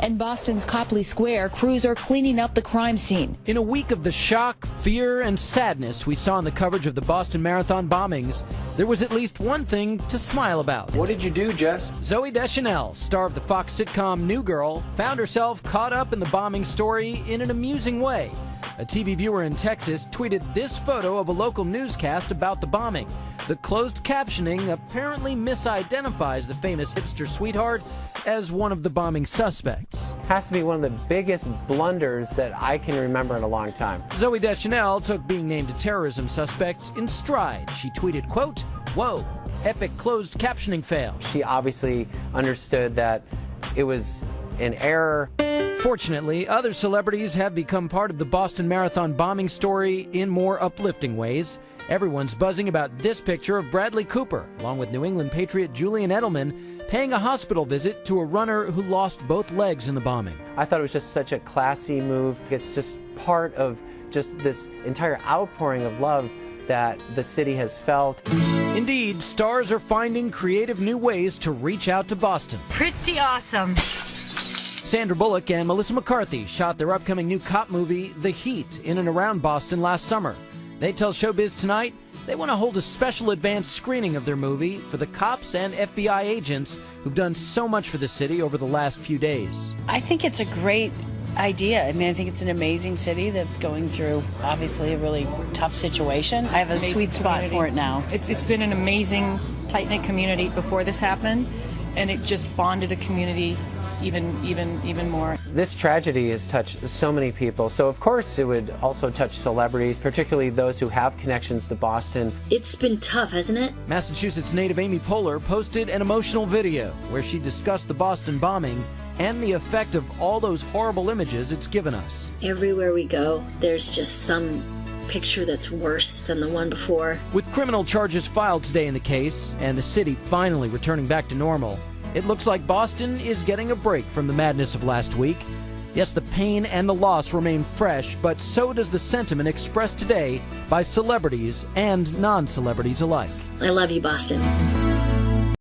And Boston's Copley Square, crews are cleaning up the crime scene. In a week of the shock, fear, and sadness we saw in the coverage of the Boston Marathon bombings, there was at least one thing to smile about. What did you do, Jess? Zooey Deschanel, star of the Fox sitcom New Girl, found herself caught up in the bombing story in an amusing way. A TV viewer in Texas tweeted this photo of a local newscast about the bombing. The closed captioning apparently misidentifies the famous hipster sweetheart as one of the bombing suspects. Has to be one of the biggest blunders that I can remember in a long time. Zooey Deschanel took being named a terrorism suspect in stride. She tweeted, quote, "Whoa, epic closed captioning fail." She obviously understood that it was an error. Fortunately, other celebrities have become part of the Boston Marathon bombing story in more uplifting ways. Everyone's buzzing about this picture of Bradley Cooper, along with New England Patriot Julian Edelman, paying a hospital visit to a runner who lost both legs in the bombing. I thought it was just such a classy move. It's just part of just this entire outpouring of love that the city has felt. Indeed, stars are finding creative new ways to reach out to Boston. Pretty awesome. Sandra Bullock and Melissa McCarthy shot their upcoming new cop movie, The Heat, in and around Boston last summer. They tell Showbiz Tonight they want to hold a special advanced screening of their movie for the cops and FBI agents who've done so much for the city over the last few days. I think it's a great idea. I mean, I think it's an amazing city that's going through, obviously, a really tough situation. I have a sweet spot for it now. It's been an amazing, tight-knit community before this happened, and it just bonded a community even more. This tragedy has touched so many people, so of course it would also touch celebrities, particularly those who have connections to Boston. It's been tough, hasn't it? Massachusetts native Amy Poehler posted an emotional video where she discussed the Boston bombing and the effect of all those horrible images it's given us. Everywhere we go, there's just some picture that's worse than the one before. With criminal charges filed today in the case and the city finally returning back to normal, it looks like Boston is getting a break from the madness of last week. Yes, the pain and the loss remain fresh, but so does the sentiment expressed today by celebrities and non-celebrities alike. I love you, Boston.